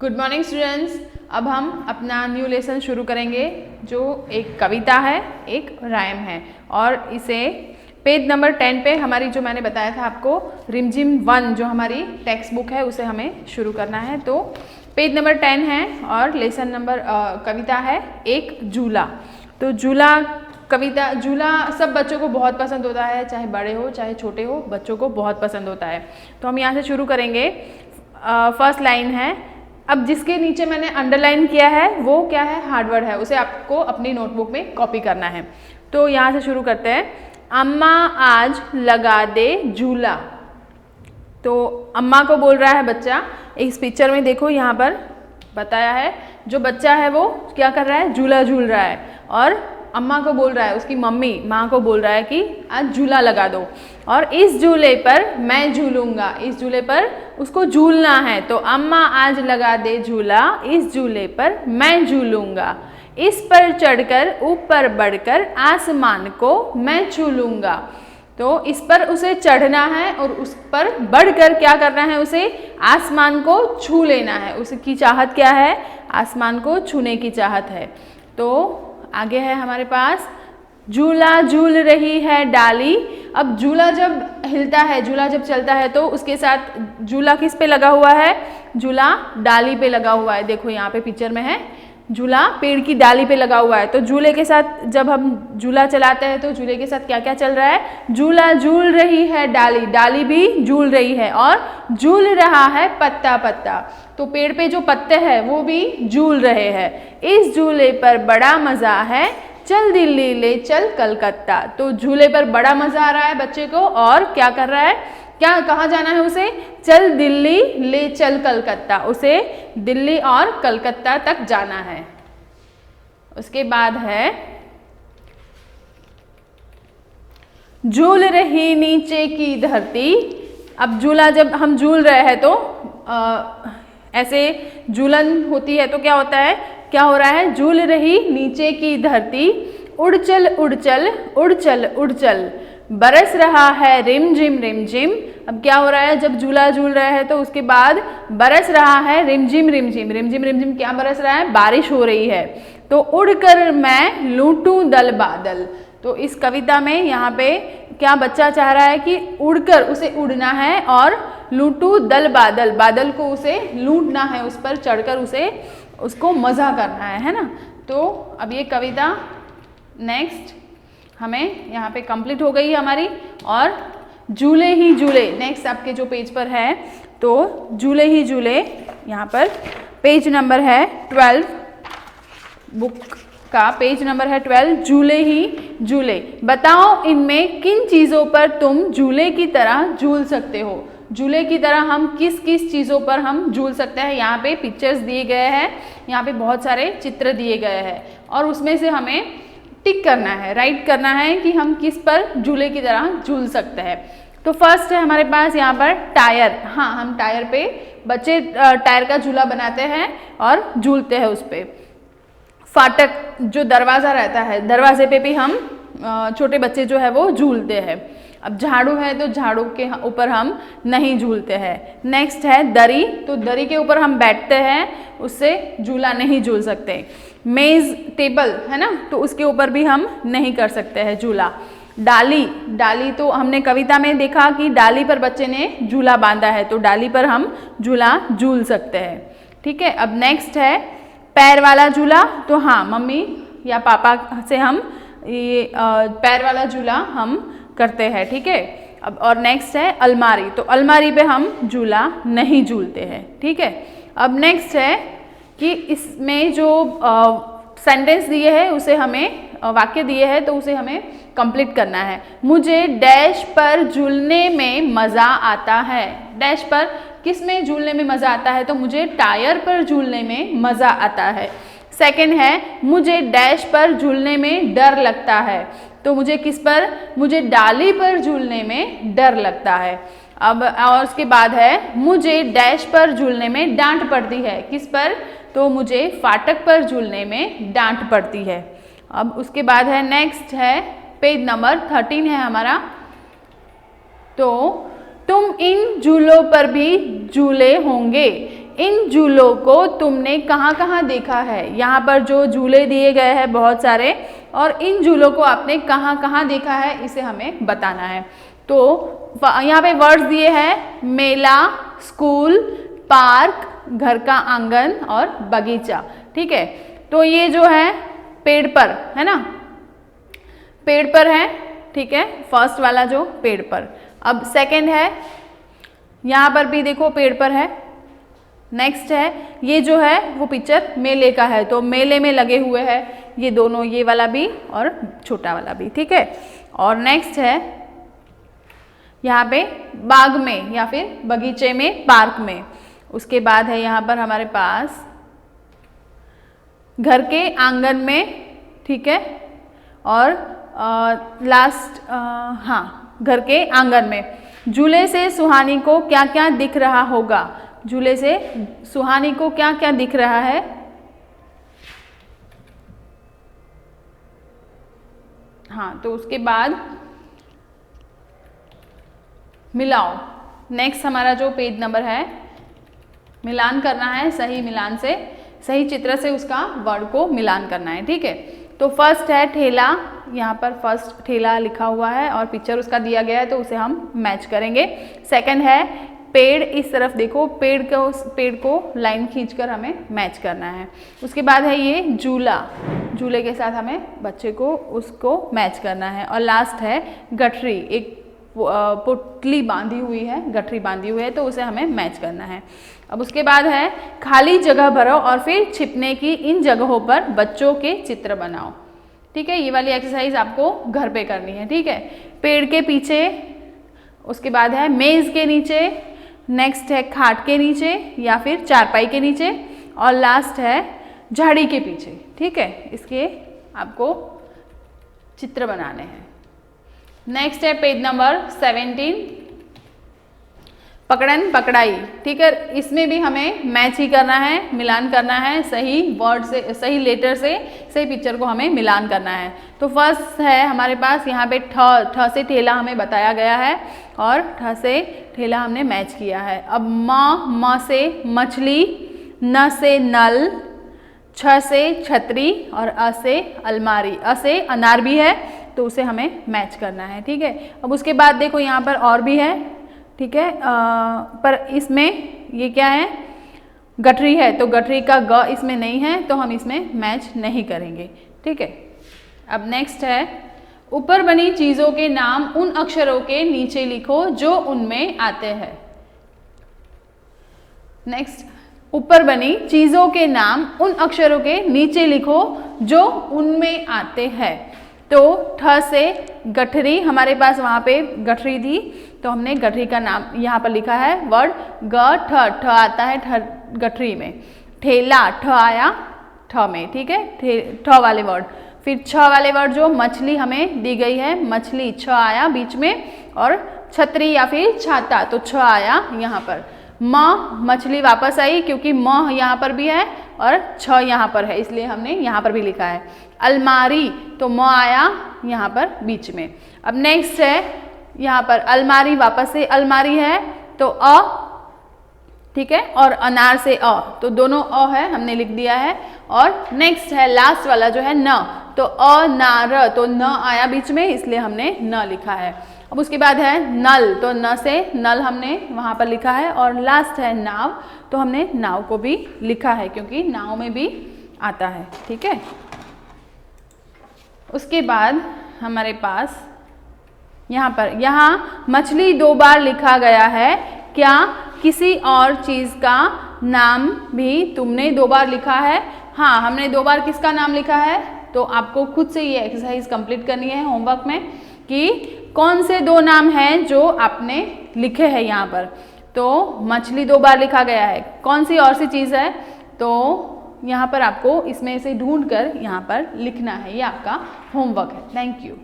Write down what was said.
Good morning students. अब हम अपना न्यू लेसन शुरू करेंगे जो एक कविता है, एक राइम है और इसे पेज नंबर 10 पे हमारी जो मैंने बताया था आपको रिमझिम 1 जो हमारी टेक्स्ट बुक है उसे हमें शुरू करना है। तो पेज नंबर 10 है और लेसन नंबर कविता है एक झूला। तो झूला कविता झूला सब बच्चों को बहुत पसंद होता है, चाहे बड़े हो चाहे छोटे हो, बच्चों को बहुत पसंद होता है। तो हम यहाँ से शुरू करेंगे। फर्स्ट लाइन है, अब जिसके नीचे मैंने अंडरलाइन किया है वो क्या है, हार्डवर्ड है, उसे आपको अपनी नोटबुक में कॉपी करना है। तो यहाँ से शुरू करते हैं। अम्मा आज लगा दे झूला। तो अम्मा को बोल रहा है बच्चा। इस पिक्चर में देखो यहाँ पर बताया है जो बच्चा है वो क्या कर रहा है, झूला झूल रहा है और अम्मा को बोल रहा है, उसकी मम्मी माँ को बोल रहा है कि आज झूला लगा दो और इस झूले पर मैं झूलूंगा। इस झूले पर उसको झूलना है। तो अम्मा आज लगा दे झूला, इस झूले पर मैं झूलूंगा, इस पर चढ़कर ऊपर बढ़कर आसमान को मैं छू लूंगा। तो इस पर उसे चढ़ना है और उस पर बढ़कर क्या करना है, उसे आसमान को छू लेना है। उसकी चाहत क्या है, आसमान को छूने की चाहत है। तो आगे है हमारे पास झूला झूल रही है डाली। अब झूला जब हिलता है, झूला जब चलता है तो उसके साथ झूला किस पे लगा हुआ है, झूला डाली पे लगा हुआ है। देखो यहाँ पे पिक्चर में है झूला पेड़ की डाली पे लगा हुआ है। तो झूले के साथ जब हम झूला चलाते हैं तो झूले के साथ क्या क्या चल रहा है, झूला झूल रही है डाली, डाली भी झूल रही है और झूल रहा है पत्ता पत्ता। तो पेड़ पे जो पत्ते हैं वो भी झूल रहे हैं। इस झूले पर बड़ा मजा है, चल दिल्ली ले चल कलकत्ता। तो झूले पर बड़ा मजा आ रहा है बच्चे को और क्या कर रहा है, क्या कहाँ जाना है उसे, चल दिल्ली ले चल कलकत्ता। उसे दिल्ली और कलकत्ता तक जाना है। उसके बाद है झूल रही नीचे की धरती। अब झूला जब हम झूल रहे हैं तो ऐसे झूलन होती है तो क्या होता है, क्या हो रहा है, झूल रही नीचे की धरती, उड़ चल उड़ चल उड़ चल उड़ चल, बरस रहा है रिमझिम रिमझिम। अब क्या हो रहा है, जब झूला झूल रहा है तो उसके बाद बरस रहा है रिमझिम रिमझिम। रिमझिम रिमझिम क्या बरस रहा है, बारिश हो रही है। तो उड़कर मैं लूटूं दल बादल। तो इस कविता में यहाँ पे क्या बच्चा चाह रहा है कि उड़कर उसे उड़ना है और लूटू दल बादल, बादल को उसे लूटना है, उस पर चढ़कर उसे उसको मज़ा करना है ना। तो अब ये कविता नेक्स्ट हमें यहाँ पे कंप्लीट हो गई है हमारी। और झूले ही झूले नेक्स्ट आपके जो पेज पर है, तो झूले ही झूले यहाँ पर पेज नंबर है 12, बुक का पेज नंबर है 12। झूले ही झूले, बताओ इनमें किन चीज़ों पर तुम झूले की तरह झूल सकते हो। झूले की तरह हम किस किस चीज़ों पर हम झूल सकते हैं। यहाँ पे पिक्चर्स दिए गए हैं, यहाँ पे बहुत सारे चित्र दिए गए हैं और उसमें से हमें टिक करना है, राइट करना है कि हम किस पर झूले की तरह झूल सकते हैं। तो फर्स्ट है हमारे पास यहाँ पर टायर। हाँ, हम टायर पे बच्चे टायर का झूला बनाते हैं और झूलते हैं उस पर। फाटक जो दरवाज़ा रहता है, दरवाजे पे भी हम छोटे बच्चे जो है वो झूलते हैं। अब झाड़ू है तो झाड़ू के ऊपर हम नहीं झूलते हैं। नेक्स्ट है दरी। तो दरी के ऊपर हम बैठते हैं, उससे झूला नहीं झूल सकते। मेज़ टेबल है ना, तो उसके ऊपर भी हम नहीं कर सकते हैं झूला। डाली, डाली तो हमने कविता में देखा कि डाली पर बच्चे ने झूला बांधा है, तो डाली पर हम झूला झूल सकते हैं। ठीक है। अब नेक्स्ट है पैर वाला झूला। तो हाँ, मम्मी या पापा से हम ये पैर वाला झूला हम करते हैं। ठीक है। अब और नेक्स्ट है अलमारी। तो अलमारी पे हम झूला नहीं झूलते हैं। ठीक है। अब नेक्स्ट है कि इसमें जो सेंटेंस दिए हैं उसे हमें वाक्य दिए हैं तो उसे हमें कंप्लीट करना है। मुझे डैश पर झूलने में मज़ा आता है। डैश पर किस में झूलने में मज़ा आता है, तो मुझे टायर पर झूलने में मज़ा आता है। सेकंड है मुझे डैश पर झूलने में डर लगता है। तो मुझे किस पर, मुझे डाली पर झूलने में डर लगता है। अब और उसके बाद है मुझे डैश पर झूलने में डांट पड़ती है। किस पर, तो मुझे फाटक पर झूलने में डांट पड़ती है। अब उसके बाद है नेक्स्ट है पेज नंबर 13 है हमारा। तो तुम इन झूलों पर भी झूले होंगे। इन झूलों को तुमने कहाँ कहाँ देखा है। यहाँ पर जो झूले दिए गए हैं बहुत सारे, और इन झूलों को आपने कहाँ कहाँ देखा है इसे हमें बताना है। तो यहाँ पे वर्ड्स दिए हैं मेला, स्कूल, पार्क, घर का आंगन और बगीचा। ठीक है, तो ये जो है पेड़ पर है ना, पेड़ पर है। ठीक है, फर्स्ट वाला जो पेड़ पर। अब सेकंड है, यहाँ पर भी देखो पेड़ पर है। नेक्स्ट है, ये जो है वो पिक्चर मेले का है, तो मेले में लगे हुए हैं ये दोनों, ये वाला भी और छोटा वाला भी। ठीक है, और नेक्स्ट है यहाँ पे बाग में या फिर बगीचे में, पार्क में। उसके बाद है यहाँ पर हमारे पास घर के आंगन में। ठीक है, और लास्ट हाँ, घर के आंगन में। झूले से सुहानी को क्या क्या दिख रहा होगा। झूले से सुहानी को क्या क्या दिख रहा है। हाँ, तो उसके बाद मिलाओ। नेक्स्ट हमारा जो पेज नंबर है, मिलान करना है सही मिलान से, सही चित्र से उसका वर्ड को मिलान करना है। ठीक है, तो फर्स्ट है ठेला, यहाँ पर फर्स्ट ठेला लिखा हुआ है और पिक्चर उसका दिया गया है, तो उसे हम मैच करेंगे। सेकंड है पेड़, इस तरफ देखो, पेड़ को लाइन खींचकर हमें मैच करना है। उसके बाद है ये झूला, झूले के साथ हमें बच्चे को उसको मैच करना है। और लास्ट है गठरी, एक पुतली बांधी हुई है, गठरी बांधी हुई है, तो उसे हमें मैच करना है। अब उसके बाद है खाली जगह भरो और फिर छिपने की इन जगहों पर बच्चों के चित्र बनाओ। ठीक है, ये वाली एक्सरसाइज आपको घर पे करनी है। ठीक है, पेड़ के पीछे, उसके बाद है मेज के नीचे, नेक्स्ट है खाट के नीचे या फिर चारपाई के नीचे, और लास्ट है झाड़ी के पीछे। ठीक है, इसके आपको चित्र बनाने हैं। नेक्स्ट है पेज नंबर 17, पकड़न पकड़ाई। ठीक है, इसमें भी हमें मैच ही करना है, मिलान करना है, सही वर्ड से, सही लेटर से सही पिक्चर को हमें मिलान करना है। तो फर्स्ट है हमारे पास यहाँ पे ठ से ठेला हमें बताया गया है और ठ से ठेला हमने मैच किया है। अब म से मछली, न से नल, छ से छतरी और अ से अलमारी। अ से अनार भी है, तो उसे हमें मैच करना है। ठीक है, अब उसके बाद देखो यहाँ पर और भी है। ठीक है, पर इसमें ये क्या है, गठरी है, तो गठरी का ग इसमें नहीं है, तो हम इसमें मैच नहीं करेंगे। ठीक है, अब नेक्स्ट है ऊपर बनी चीज़ों के नाम उन अक्षरों के नीचे लिखो जो उनमें आते हैं। नेक्स्ट, ऊपर बनी चीज़ों के नाम उन अक्षरों के नीचे लिखो जो उनमें आते हैं। तो ठ से गठरी, हमारे पास वहाँ पे गठरी थी, तो हमने गठरी का नाम यहाँ पर लिखा है वर्ड ग ठ। ठ आता है गठरी में। ठेला, ठ आया ठ में। ठीक है, ठ वाले वर्ड। फिर छ वाले वर्ड जो मछली हमें दी गई है, मछली, छ आया बीच में, और छतरी या फिर छाता, तो छ आया यहाँ पर। मछली वापस आई क्योंकि म यहाँ पर भी है और छ यहाँ पर है, इसलिए हमने यहाँ पर भी लिखा है। अलमारी, तो म आया यहाँ पर बीच में। अब नेक्स्ट है यहाँ पर अलमारी, वापस से अलमारी है, तो अ। ठीक है, और अनार से अ, तो दोनों अ है, हमने लिख दिया है। और नेक्स्ट है लास्ट वाला जो है न, तो अनार, तो न आया बीच में, इसलिए हमने न लिखा है। अब उसके बाद है नल, तो न से नल हमने वहाँ पर लिखा है। और लास्ट है नाव, तो हमने नाव को भी लिखा है क्योंकि नाव में भी आता है। ठीक है, उसके बाद हमारे पास यहाँ मछली 2 बार लिखा गया है। क्या किसी और चीज़ का नाम भी तुमने 2 बार लिखा है? हाँ, हमने 2 बार किसका नाम लिखा है? तो आपको खुद से ये एक्सरसाइज कंप्लीट करनी है होमवर्क में कि कौन से 2 नाम हैं जो आपने लिखे हैं यहाँ पर। तो मछली 2 बार लिखा गया है, कौन सी और सी चीज़ है? तो यहाँ पर आपको इसमें से ढूंढकर यहाँ पर लिखना है, ये आपका होमवर्क है। Thank you.